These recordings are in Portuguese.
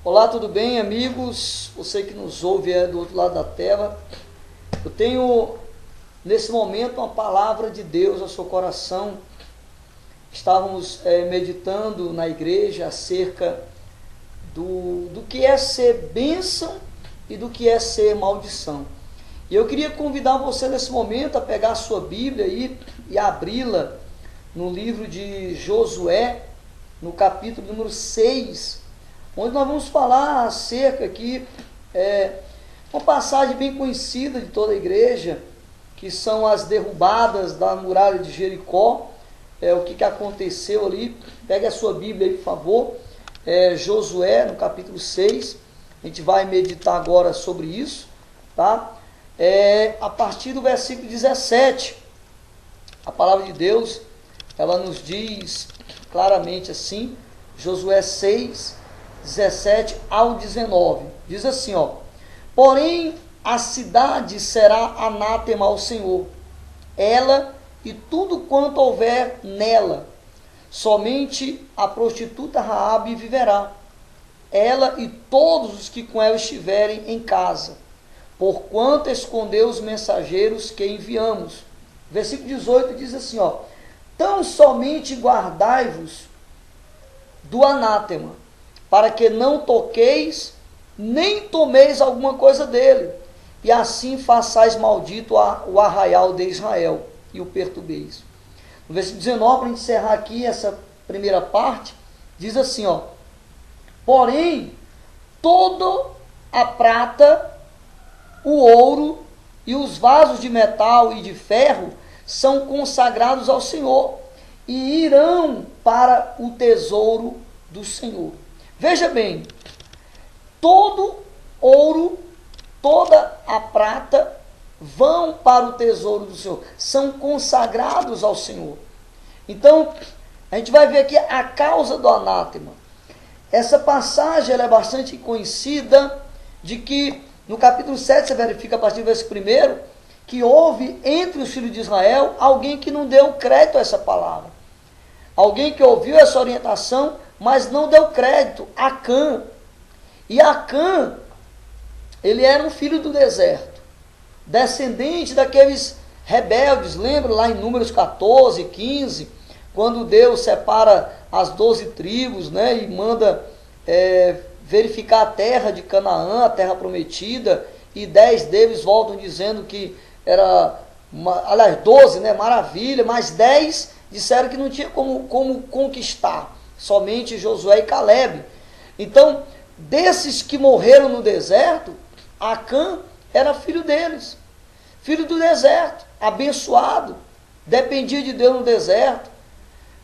Olá, tudo bem, amigos? Você que nos ouve do outro lado da tela. Eu tenho, nesse momento, uma palavra de Deus ao seu coração. Estávamos meditando na igreja acerca do que é ser bênção e do que é ser maldição. E eu queria convidar você nesse momento a pegar a sua Bíblia aí e abri-la no livro de Josué, no capítulo número 6, onde nós vamos falar acerca aqui, uma passagem bem conhecida de toda a igreja, que são as derrubadas da muralha de Jericó. O que aconteceu ali. Pegue a sua Bíblia aí, por favor. Josué, no capítulo 6, a gente vai meditar agora sobre isso, tá? A partir do versículo 17, a palavra de Deus, ela nos diz claramente assim, Josué 6, 17 ao 19, diz assim, porém a cidade será anátema ao Senhor, ela e tudo quanto houver nela, somente a prostituta Raabe viverá, ela e todos os que com ela estiverem em casa, porquanto escondeu os mensageiros que enviamos. Versículo 18 diz assim, tão somente guardai-vos do anátema, para que não toqueis, nem tomeis alguma coisa dele, e assim façais maldito o arraial de Israel, e o perturbeis. No versículo 19, para encerrar aqui essa primeira parte, diz assim, porém, toda a prata, o ouro e os vasos de metal e de ferro são consagrados ao Senhor, e irão para o tesouro do Senhor. Veja bem, todo ouro, toda a prata vão para o tesouro do Senhor, são consagrados ao Senhor. Então, a gente vai ver aqui a causa do anátema. Essa passagem ela é bastante conhecida, de que no capítulo 7, você verifica a partir do versículo 1, que houve entre os filhos de Israel alguém que não deu crédito a essa palavra. Alguém que ouviu essa orientação, mas não deu crédito, Acã. E Acã, ele era um filho do deserto, descendente daqueles rebeldes. Lembra lá em Números 14, 15, quando Deus separa as 12 tribos, e manda verificar a terra de Canaã, a terra prometida, e 10 deles voltam dizendo que era, aliás, 12, maravilha, mas 10 disseram que não tinha como conquistar, somente Josué e Calebe. Então, desses que morreram no deserto, Acã era filho deles, filho do deserto, abençoado, dependia de Deus no deserto.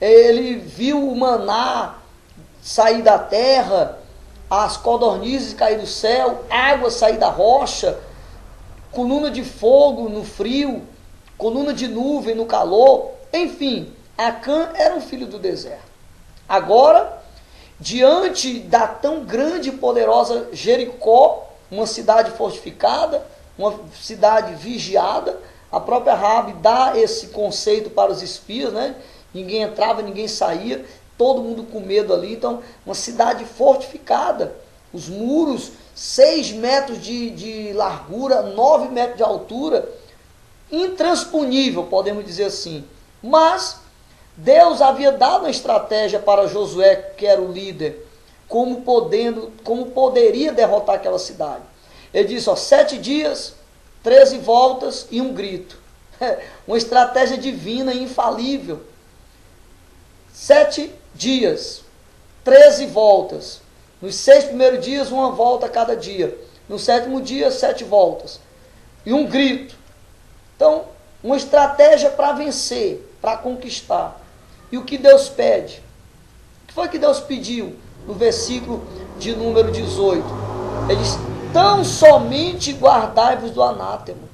Ele viu o maná sair da terra, as codornizes cair do céu, água sair da rocha, coluna de fogo no frio, coluna de nuvem no calor, enfim, Acã era um filho do deserto. Agora, diante da tão grande e poderosa Jericó, uma cidade fortificada, uma cidade vigiada, a própria Raabe dá esse conceito para os espias, Ninguém entrava, ninguém saía, todo mundo com medo ali. Então, uma cidade fortificada, os muros, 6 metros de largura, 9 metros de altura, intransponível, podemos dizer assim. Mas Deus havia dado uma estratégia para Josué, que era o líder, como poderia derrotar aquela cidade. Ele disse, 7 dias, 13 voltas e um grito. Uma estratégia divina e infalível. 7 dias, 13 voltas. Nos 6 primeiros dias, uma volta a cada dia. No 7º dia, 7 voltas. E um grito. Então, uma estratégia para vencer, para conquistar. E o que Deus pede? O que foi que Deus pediu no versículo de número 18? Ele diz, tão somente guardai-vos do anátema.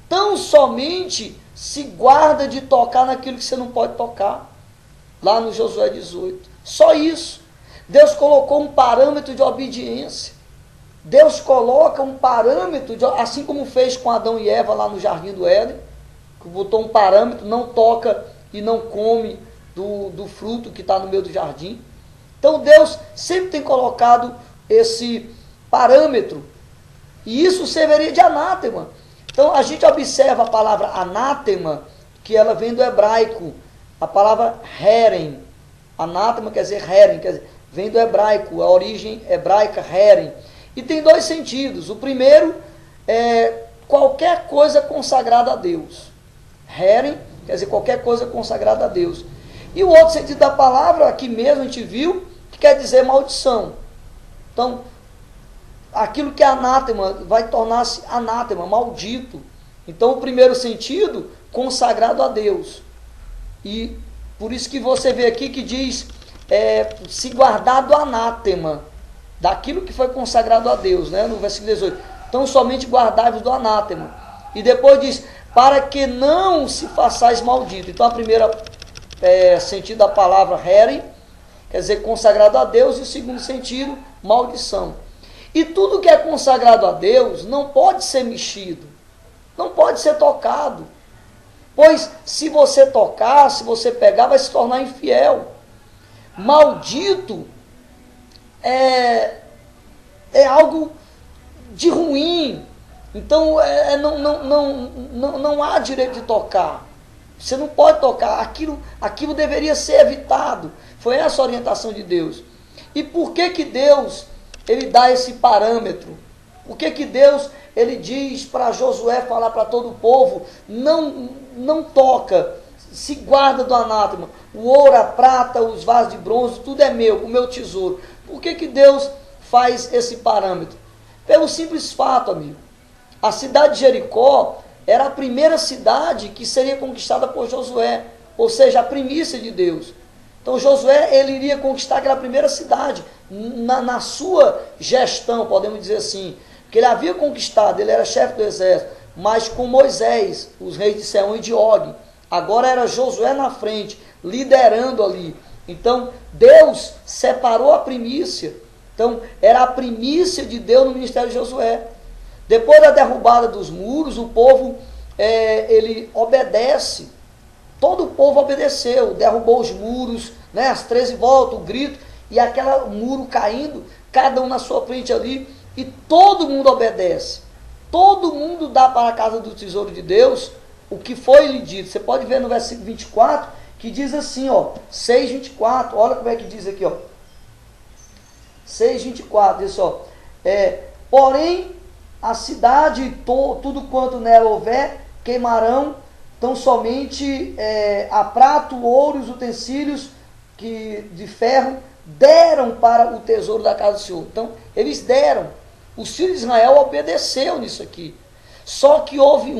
Tão somente se guarda de tocar naquilo que você não pode tocar. Lá no Josué 18. Só isso. Deus colocou um parâmetro de obediência. Deus coloca um parâmetro, assim como fez com Adão e Eva lá no Jardim do Éden, que botou um parâmetro, não toca e não come do fruto que está no meio do jardim. Então Deus sempre tem colocado esse parâmetro. E isso serviria de anátema. Então a gente observa a palavra anátema, que ela vem do hebraico, a palavra herem. Anátema quer dizer herem, quer dizer, vem do hebraico, a origem hebraica herem. E tem dois sentidos. O primeiro é qualquer coisa consagrada a Deus. Herem quer dizer qualquer coisa consagrada a Deus. E o outro sentido da palavra, aqui mesmo a gente viu, que quer dizer maldição. Então, aquilo que é anátema vai tornar-se anátema, maldito. Então, o primeiro sentido, consagrado a Deus. E por isso que você vê aqui que diz, se guardar do anátema, daquilo que foi consagrado a Deus, né? No versículo 18. Então, somente guardai-vos do anátema. E depois diz, para que não se façais maldito. Então, a primeira sentido da palavra herem, quer dizer consagrado a Deus, e o segundo sentido, maldição. E tudo que é consagrado a Deus não pode ser mexido, não pode ser tocado. Pois se você tocar, se você pegar, vai se tornar infiel. Maldito é algo de ruim. Então não há direito de tocar. Você não pode tocar. Aquilo deveria ser evitado. Foi essa a orientação de Deus. E por que Deus ele dá esse parâmetro? Por que Deus ele diz para Josué falar para todo o povo, não toca, se guarda do anátema, o ouro, a prata, os vasos de bronze, tudo é meu, o meu tesouro. Por que Deus faz esse parâmetro? Pelo simples fato, amigo, a cidade de Jericó era a primeira cidade que seria conquistada por Josué, ou seja, a primícia de Deus. Então Josué ele iria conquistar aquela primeira cidade, na sua gestão, podemos dizer assim, que ele havia conquistado, ele era chefe do exército, mas com Moisés, os reis de Seom e de Og. Agora era Josué na frente, liderando ali. Então, Deus separou a primícia. Então, era a primícia de Deus no ministério de Josué. Depois da derrubada dos muros, o povo, ele obedece. Todo o povo obedeceu, derrubou os muros, né, as 13 voltas, o grito, e aquele muro caindo, cada um na sua frente ali, e todo mundo obedece. Todo mundo dá para a casa do tesouro de Deus o que foi lhe dito. Você pode ver no versículo 24, que diz assim, 6:24, olha como é que diz aqui, 6:24, diz porém, a cidade e tudo quanto nela houver, queimarão, tão somente a prata, o ouro, os utensílios de ferro, deram para o tesouro da casa do Senhor. Então, eles deram. Os filhos de Israel obedeceu nisso aqui. Só que houve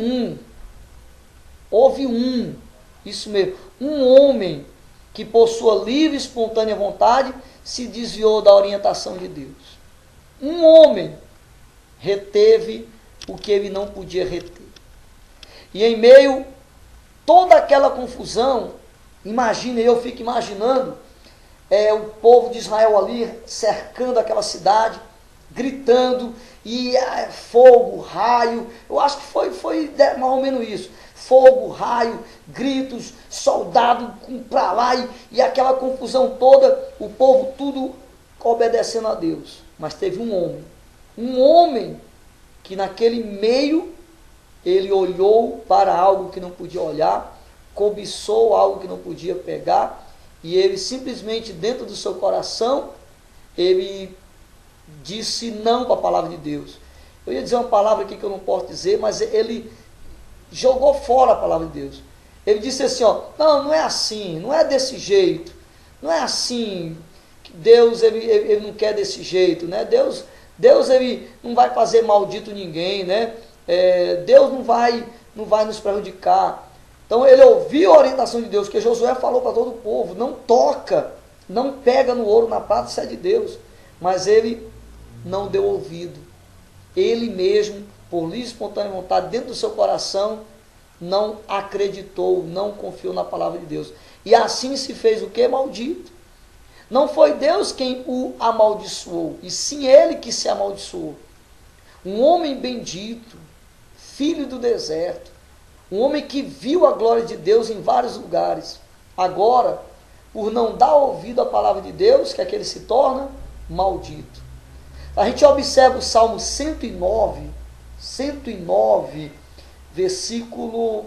isso mesmo, um homem que por sua livre e espontânea vontade se desviou da orientação de Deus. Um homem reteve o que ele não podia reter. E em meio toda aquela confusão, eu fico imaginando o povo de Israel ali cercando aquela cidade, gritando, e fogo, raio, eu acho que foi mais ou menos isso, fogo, raio, gritos, soldado para lá, e aquela confusão toda, o povo tudo obedecendo a Deus. Mas teve um homem que naquele meio, ele olhou para algo que não podia olhar, cobiçou algo que não podia pegar, e ele simplesmente dentro do seu coração, ele disse não para a palavra de Deus. Eu ia dizer uma palavra aqui que eu não posso dizer, mas ele jogou fora a palavra de Deus. Ele disse assim, não é assim, não é desse jeito, não é assim, Deus ele não quer desse jeito, né? Deus ele não vai fazer maldito ninguém, né? Deus não vai nos prejudicar. Então ele ouviu a orientação de Deus, que Josué falou para todo o povo, não toca, não pega no ouro, na prata, isso é de Deus. Mas ele não deu ouvido. Ele mesmo, por livre e espontânea vontade, dentro do seu coração, não acreditou, não confiou na palavra de Deus. E assim se fez o que? Maldito. Não foi Deus quem o amaldiçoou, e sim ele que se amaldiçoou. Um homem bendito, filho do deserto, um homem que viu a glória de Deus em vários lugares. Agora, por não dar ouvido à palavra de Deus, que é que ele se torna maldito. A gente observa o Salmo 109, versículo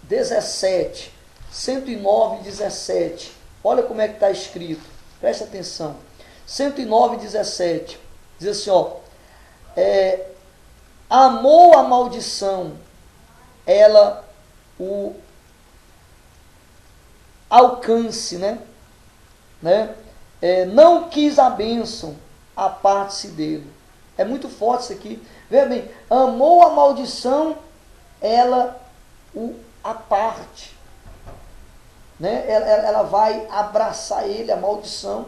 17. 109, 17. Olha como é que está escrito. Presta atenção. 109, 17. Diz assim, ó. Amou a maldição, ela o alcance, né? Não quis a bênção, aparte-se dele. É muito forte isso aqui. Veja bem, amou a maldição, ela o aparte. Né? Ela vai abraçar ele, a maldição,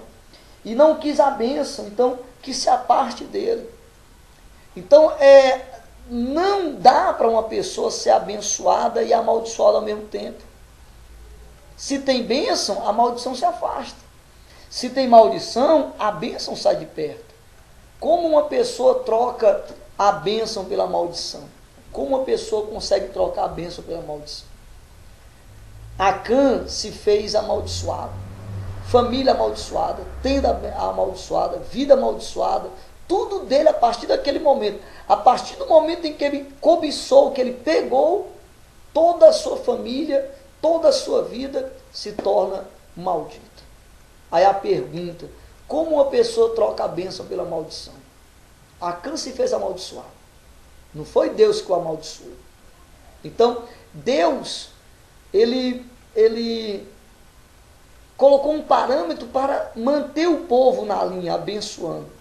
e não quis a bênção, então que se aparte dele. Então, não dá para uma pessoa ser abençoada e amaldiçoada ao mesmo tempo. Se tem bênção, a maldição se afasta. Se tem maldição, a bênção sai de perto. Como uma pessoa troca a bênção pela maldição? Como uma pessoa consegue trocar a bênção pela maldição? Acã se fez amaldiçoado. Família amaldiçoada, tenda amaldiçoada, vida amaldiçoada, tudo dele a partir daquele momento. A partir do momento em que ele cobiçou, que ele pegou, toda a sua família, toda a sua vida se torna maldita. Aí a pergunta, como uma pessoa troca a bênção pela maldição? Acã se fez amaldiçoado. Não foi Deus que o amaldiçoou. Então, Deus, ele colocou um parâmetro para manter o povo na linha, abençoando.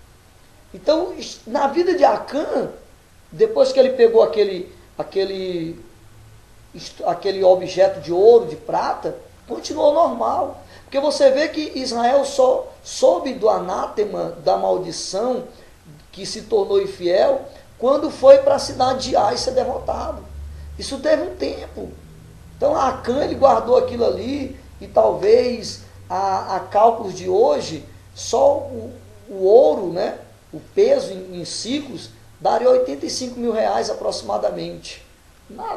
Então, na vida de Acã, depois que ele pegou aquele objeto de ouro, de prata, continuou normal. Porque você vê que Israel só soube do anátema, da maldição, que se tornou infiel, quando foi para a cidade de Ai ser derrotado. Isso teve um tempo. Então, Acã, ele guardou aquilo ali, e talvez, a cálculos de hoje, só o ouro, né? O peso em ciclos, daria 85 mil reais aproximadamente.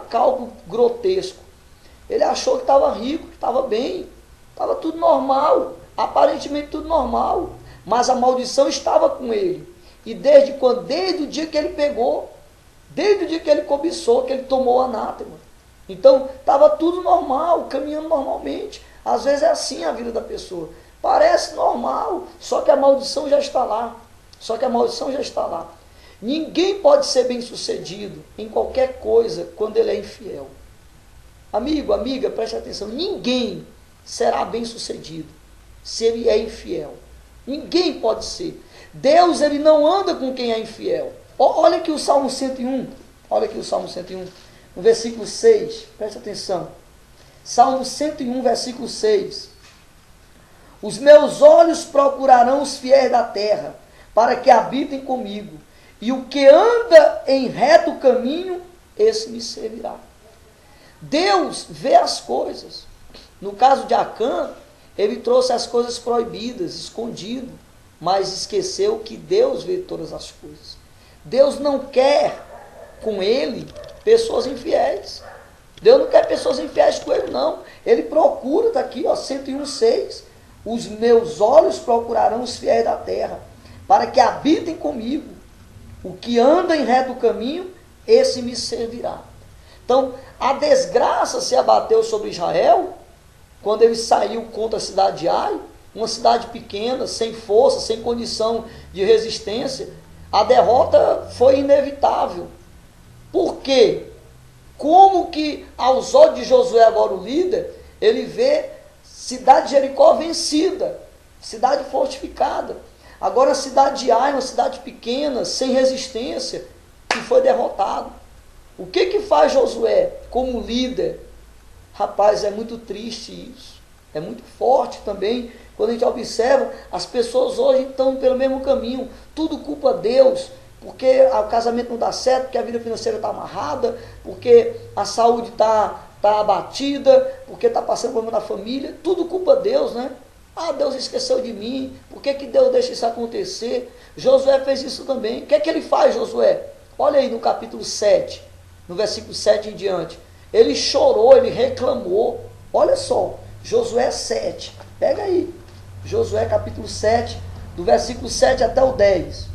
Cálculo grotesco. Ele achou que estava rico, que estava bem, estava tudo normal, aparentemente tudo normal, mas a maldição estava com ele. E desde o dia que ele pegou, desde o dia que ele cobiçou, que ele tomou o anátema. Então, estava tudo normal, caminhando normalmente. Às vezes é assim a vida da pessoa. Parece normal, só que a maldição já está lá. Ninguém pode ser bem-sucedido em qualquer coisa quando ele é infiel. Amigo, amiga, preste atenção. Ninguém será bem-sucedido se ele é infiel. Ninguém pode ser. Deus, ele não anda com quem é infiel. Olha aqui o Salmo 101. Olha aqui o Salmo 101, no versículo 6. Preste atenção. Salmo 101, versículo 6. Os meus olhos procurarão os fiéis da terra, para que habitem comigo, e o que anda em reto caminho, esse me servirá. Deus vê as coisas. No caso de Acã, ele trouxe as coisas proibidas, escondido, mas esqueceu que Deus vê todas as coisas. Deus não quer com ele pessoas infiéis. Deus não quer pessoas infiéis com ele, não. Ele procura, está aqui, 101:6. Os meus olhos procurarão os fiéis da terra, para que habitem comigo. O que anda em reto caminho, esse me servirá. Então, a desgraça se abateu sobre Israel, quando ele saiu contra a cidade de Ai, uma cidade pequena, sem força, sem condição de resistência. A derrota foi inevitável. Por quê? Como que, aos olhos de Josué, agora o líder, ele vê cidade de Jericó vencida, cidade fortificada. Agora a cidade de Ai, uma cidade pequena, sem resistência, que foi derrotado. O que faz Josué como líder? Rapaz, é muito triste isso. É muito forte também, quando a gente observa, as pessoas hoje estão pelo mesmo caminho. Tudo culpa Deus, porque o casamento não dá certo, porque a vida financeira está amarrada, porque a saúde está abatida, porque está passando problema na família. Tudo culpa Deus, né? Ah, Deus esqueceu de mim. Por que Deus deixa isso acontecer? Josué fez isso também. O que é que ele faz, Josué? Olha aí no capítulo 7, no versículo 7 em diante. Ele chorou, ele reclamou. Olha só, Josué 7. Pega aí. Josué capítulo 7, do versículo 7 até o 10.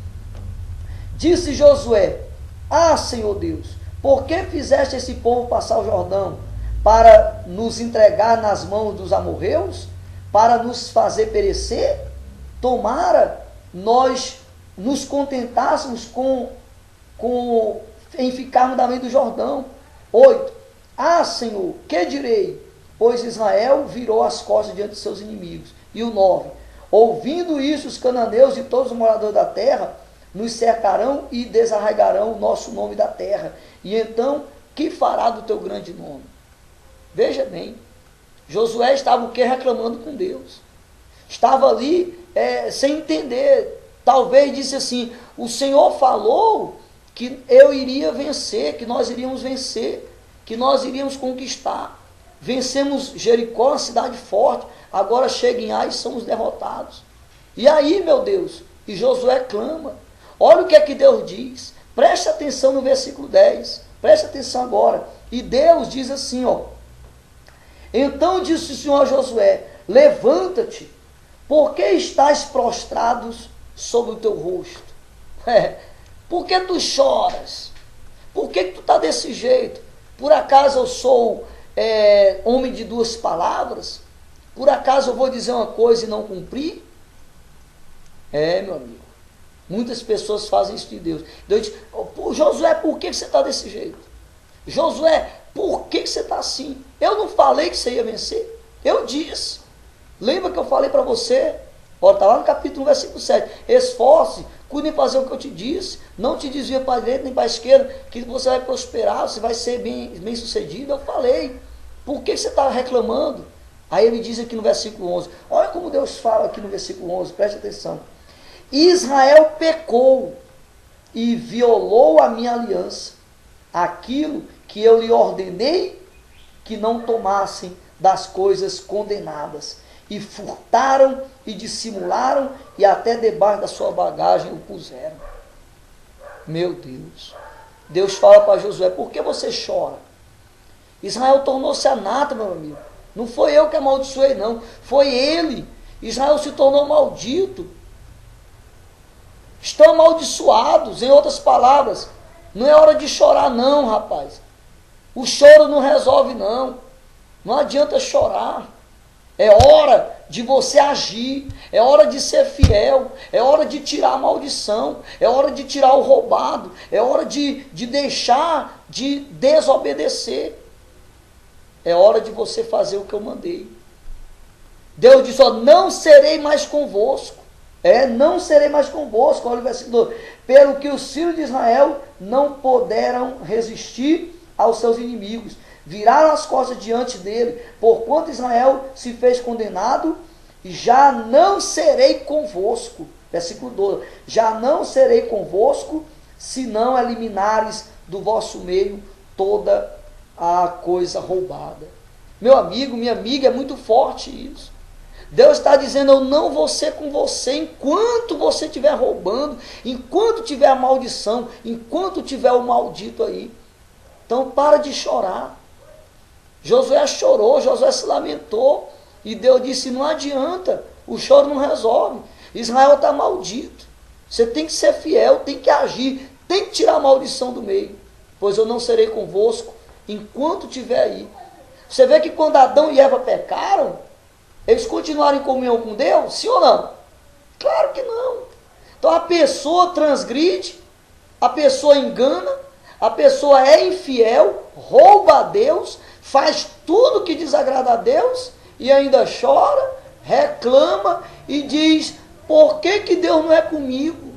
Disse Josué: Ah, Senhor Deus, por que fizeste esse povo passar o Jordão? Para nos entregar nas mãos dos amorreus? Para nos fazer perecer? Tomara nós nos contentássemos em ficarmos da meio do Jordão. 8. Ah, Senhor, que direi? Pois Israel virou as costas diante de seus inimigos. E o 9. Ouvindo isso, os cananeus e todos os moradores da terra nos cercarão e desarraigarão o nosso nome da terra. E então, que fará do teu grande nome? Veja bem, Josué estava o quê? Reclamando com Deus. Estava ali sem entender. Talvez disse assim: o Senhor falou que eu iria vencer, que nós iríamos vencer, que nós iríamos conquistar. Vencemos Jericó, uma cidade forte, agora chega em Ai e somos derrotados. E aí, meu Deus, e Josué clama. Olha o que é que Deus diz. Preste atenção no versículo 10. Preste atenção agora. E Deus diz assim, ó: Então disse o Senhor a Josué: Levanta-te, porque estás prostrados sobre o teu rosto? Por que tu choras? Por que tu está desse jeito? Por acaso eu sou homem de duas palavras? Por acaso eu vou dizer uma coisa e não cumprir? Meu amigo, muitas pessoas fazem isso de Deus. Deus diz: Josué, por que você está desse jeito? Josué, por que você está assim? Eu não falei que você ia vencer? Eu disse. Lembra que eu falei para você? Está lá no capítulo 1, versículo 7. Esforce, cuide em fazer o que eu te disse. Não te desvia para a direita nem para a esquerda, que você vai prosperar, você vai ser bem sucedido. Eu falei. Por que você está reclamando? Aí ele diz aqui no versículo 11. Olha como Deus fala aqui no versículo 11. Preste atenção. Israel pecou e violou a minha aliança, aquilo que eu lhe ordenei que não tomassem das coisas condenadas, e furtaram e dissimularam, e até debaixo da sua bagagem o puseram. Meu Deus. Deus fala para Josué: por que você chora? Israel tornou-se anátema, meu amigo. Não foi eu que amaldiçoei, não. Foi ele. Israel se tornou maldito. Estão amaldiçoados. Em outras palavras, não é hora de chorar, não, rapaz. O choro não resolve, não. Não adianta chorar. É hora de você agir. É hora de ser fiel. É hora de tirar a maldição. É hora de tirar o roubado. É hora de deixar de desobedecer. É hora de você fazer o que eu mandei. Deus disse: ó, não serei mais convosco. Não serei mais convosco. Olha o versículo 2. Pelo que os filhos de Israel não puderam resistir aos seus inimigos. Viraram as costas diante dele. Porquanto Israel se fez condenado, já não serei convosco. Versículo 12. Já não serei convosco, se não eliminares do vosso meio toda a coisa roubada. Meu amigo, minha amiga, é muito forte isso. Deus está dizendo: eu não vou ser com você enquanto você estiver roubando, enquanto tiver a maldição, enquanto tiver o maldito aí. Então para de chorar. Josué chorou, Josué se lamentou, e Deus disse: não adianta, o choro não resolve. Israel está maldito. Você tem que ser fiel, tem que agir, tem que tirar a maldição do meio, pois eu não serei convosco enquanto estiver aí. Você vê que quando Adão e Eva pecaram, eles continuaram em comunhão com Deus? Sim ou não? Claro que não. Então a pessoa transgride, a pessoa engana, a pessoa é infiel, rouba a Deus, faz tudo que desagrada a Deus e ainda chora, reclama e diz: por que Deus não é comigo?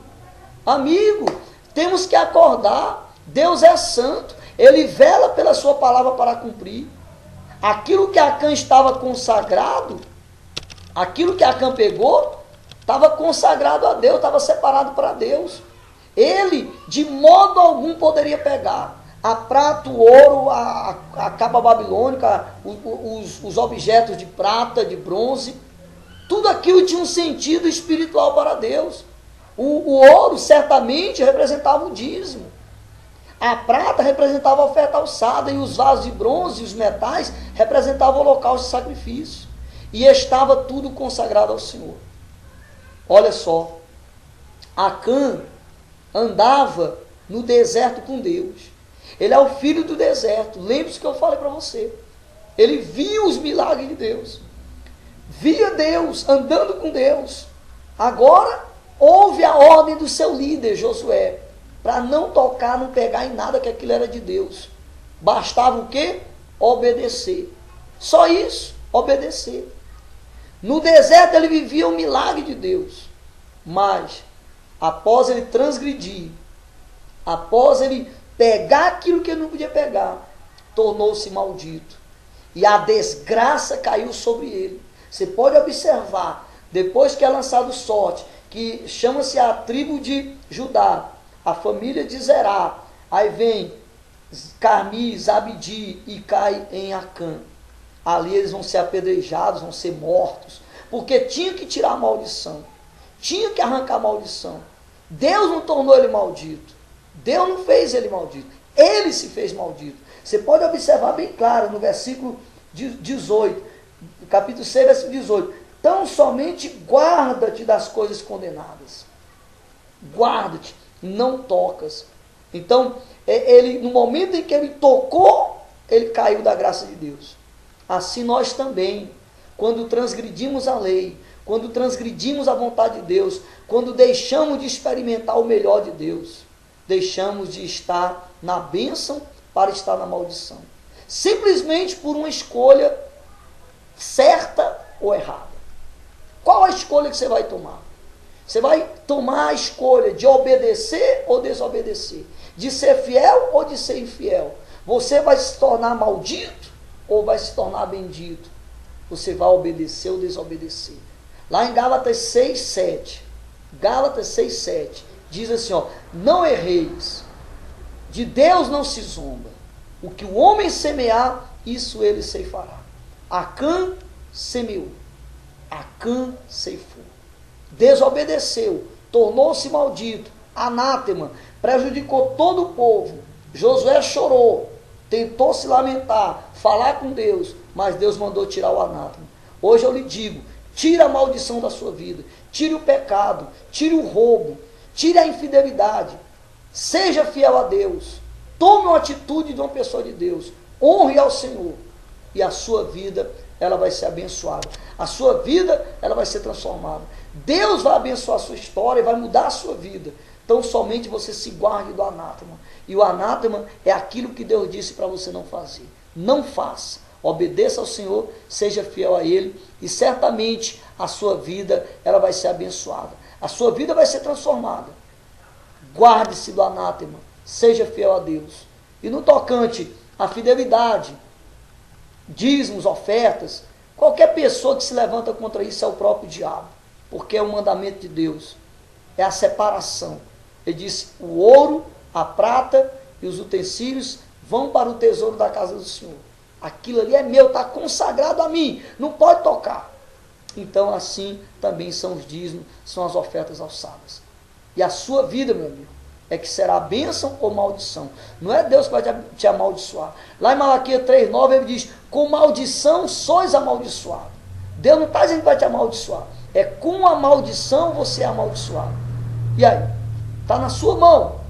Amigo, temos que acordar. Deus é santo, Ele vela pela sua palavra para cumprir. Aquilo que Acã estava consagrado, aquilo que Acã pegou, estava consagrado a Deus, estava separado para Deus. Ele, de modo algum, poderia pegar a prata, o ouro, a capa babilônica, os objetos de prata, de bronze. Tudo aquilo tinha um sentido espiritual para Deus. O ouro certamente representava o dízimo. A prata representava a oferta alçada, e os vasos de bronze, os metais, representavam o holocausto de sacrifício. E estava tudo consagrado ao Senhor. Olha só, Acã andava no deserto com Deus. Ele é o filho do deserto. Lembre-se que eu falei para você. Ele via os milagres de Deus. Via Deus, andando com Deus. Agora, houve a ordem do seu líder, Josué, para não tocar, não pegar em nada, que aquilo era de Deus. Bastava o quê? Obedecer. Só isso, obedecer. No deserto ele vivia o milagre de Deus. Mas, após ele transgredir, após ele pegar aquilo que ele não podia pegar, tornou-se maldito. E a desgraça caiu sobre ele. Você pode observar, depois que é lançado sorte, que chama-se a tribo de Judá, a família de Zerá, aí vem Carmi, Zabdi e cai em Acã. Ali eles vão ser apedrejados, vão ser mortos, porque tinha que tirar a maldição, tinha que arrancar a maldição. Deus não tornou ele maldito, Deus não fez ele maldito, ele se fez maldito. Você pode observar bem claro no versículo 18, capítulo 6, versículo 18. Tão somente guarda-te das coisas condenadas. Guarda-te, não tocas. Então, ele, no momento em que ele tocou, ele caiu da graça de Deus. Assim nós também, quando transgredimos a lei, quando transgredimos a vontade de Deus, quando deixamos de experimentar o melhor de Deus, deixamos de estar na bênção para estar na maldição. Simplesmente por uma escolha certa ou errada. Qual a escolha que você vai tomar? Você vai tomar a escolha de obedecer ou desobedecer, de ser fiel ou de ser infiel. Você vai se tornar maldito ou vai se tornar bendito? Você vai obedecer ou desobedecer. Lá em Gálatas 6:7, Gálatas 6:7, diz assim, ó, não erreis, de Deus não se zomba, o que o homem semear, isso ele ceifará. Acã semeou, Acã ceifou, desobedeceu, tornou-se maldito, anátema, prejudicou todo o povo. Josué chorou, tentou se lamentar, falar com Deus, mas Deus mandou tirar o anátema. Hoje eu lhe digo, tire a maldição da sua vida, tire o pecado, tire o roubo, tire a infidelidade, seja fiel a Deus, tome uma atitude de uma pessoa de Deus, honre ao Senhor, e a sua vida, ela vai ser abençoada, a sua vida, ela vai ser transformada. Deus vai abençoar a sua história e vai mudar a sua vida. Então somente você se guarde do anátema. E o anátema é aquilo que Deus disse para você não fazer. Não faça. Obedeça ao Senhor, seja fiel a Ele, e certamente a sua vida, ela vai ser abençoada. A sua vida vai ser transformada. Guarde-se do anátema, seja fiel a Deus. E no tocante à fidelidade, dízimos, ofertas, qualquer pessoa que se levanta contra isso é o próprio diabo, porque é o mandamento de Deus, é a separação. Ele disse, o ouro, a prata e os utensílios vão para o tesouro da casa do Senhor. Aquilo ali é meu, está consagrado a mim, não pode tocar. Então assim também são os dízimos, são as ofertas alçadas. E a sua vida, meu amigo, é que será bênção ou maldição. Não é Deus que vai te amaldiçoar. Lá em Malaquias 3:9 ele diz, com maldição sois amaldiçoado. Deus não está dizendo que vai te amaldiçoar. É com a maldição você é amaldiçoado. E aí? Está na sua mão.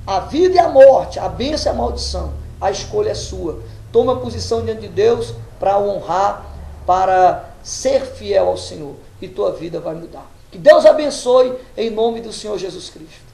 A vida e a morte, a bênção e a maldição. A escolha é sua. Toma a posição diante de Deus para honrar, para ser fiel ao Senhor. E tua vida vai mudar. Que Deus abençoe em nome do Senhor Jesus Cristo.